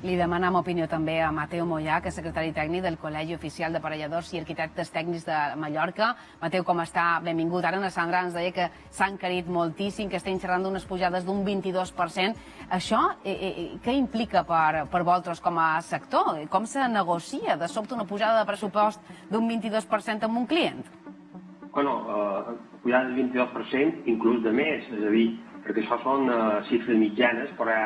Li demanam opinió també a Mateu Mollà, que és secretari tècnic del Col·legi Oficial d'Aparelladors i Arquitectes Tècnics de Mallorca. Mateu, com està? Benvingut. Ara na Sandra ens deia que s'ha encarit moltíssim, que estem xerrant d'unes pujades d'un 22%. Això què implica per vosaltres com a sector? Com se negocia de sobte una pujada de pressupost d'un 22% amb un client? Bueno, pujada del 22%, inclús de més, és a dir, perquè això són xifres mitjanes, però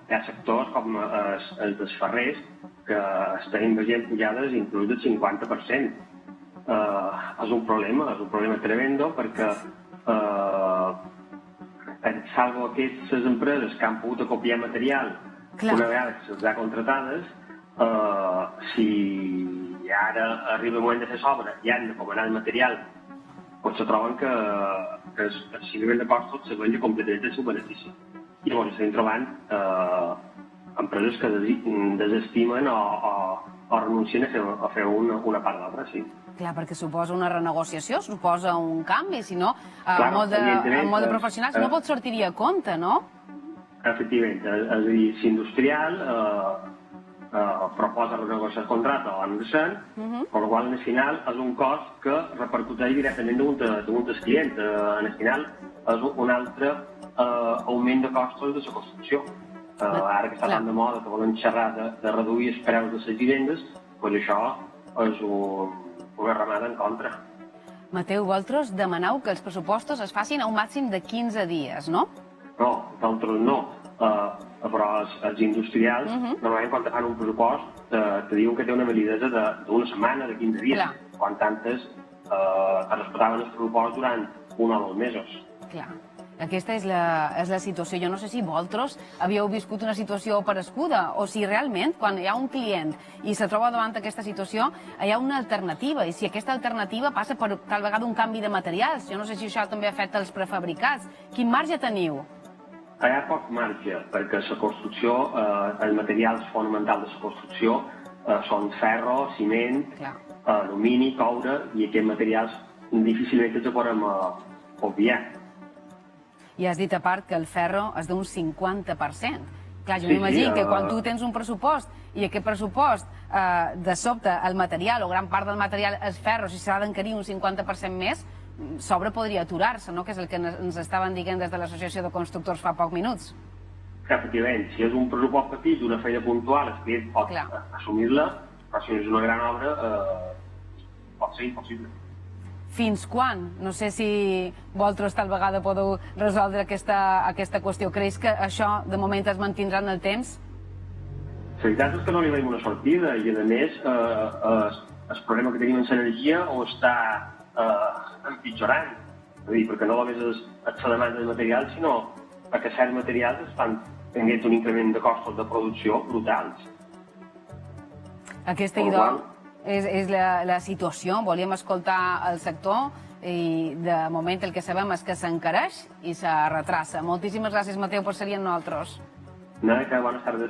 hi ha sectors com els dels ferrers que estan veient pujades inclús del 50%. És un problema tremendo perquè salvo aquestes empreses que han pogut copiar material una vegada que se'ls ha contratades, si ara arriba el moment de fer l'obra i han de comanar el material, doncs se troben que el nivell de costos se venia completament el seu benefici. I llavors estem trobant empreses que desestimen o renuncien a fer una part d'obra, sí. Clar, perquè suposa una renegociació, suposa un canvi, si no, en molt de professionals no pot sortir-hi a compte, no? Efectivament, és a dir, si industrial proposa renegociar el contracte o no sé, per la qual al final és un cost que repercuteix directament damunt dels clients. Al final és un altre augment de costos de la construcció. Ara que està tan de moda que volen xerrar de reduir els preus de les vivendes, doncs això és una remada en contra. Mateu, vosaltres demaneu que els pressupostos es facin a un màxim de 15 dies, no? No, nosaltres no. Però els industrials, normalment quan fan un pressupost, te diuen que té una validesa d'una setmana, de 15 dies. Quan tantes es respectaven el pressupost durant 1 o 2 mesos. Clar. Aquesta és la situació. Jo no sé si vosaltres havíeu viscut una situació parescuda o si realment, quan hi ha un client i se troba davant d'aquesta situació, hi ha una alternativa. I si aquesta alternativa passa per tal vegada un canvi de materials. Jo no sé si això també afecta els prefabricats. Quin marge teniu? Hi ha poc marge, perquè la construcció, els materials fonamentals de la construcció són ferro, ciment, alumini, coure, i aquests materials difícilment els podem obviar. I has dit a part que el ferro és d'un 50%. Clar, jo m'imagino que quan tu tens un pressupost i aquest pressupost, de sobte, el material o gran part del material és ferro, si s'ha d'encarir un 50% més, sobre podria aturar-se, no? Que és el que ens estaven dient des de l'Associació de Constructors fa pocs minuts. Efectivament, si és un pressupost petit d'una feina puntual, el client pot assumir-la, però si és una gran obra, pot ser impossible. Fins quan? No sé si vosaltres tal vegada podeu resoldre aquesta qüestió. Creus que això de moment es mantindrà en el temps? La veritat és que no li veiem una sortida i, a més, el problema que tenim amb l'energia ho està empitjorant. És a dir, perquè no només és la demanda de materials, sinó que certs materials estan tenint un increment de costos de producció brutals. Aquesta idò és la situació. Volíem escoltar el sector i de moment el que sabem és que s'encareix i se retrassa. Moltíssimes gràcies, Mateu, per ser-hi amb nosaltres. Nada, que bones tardes.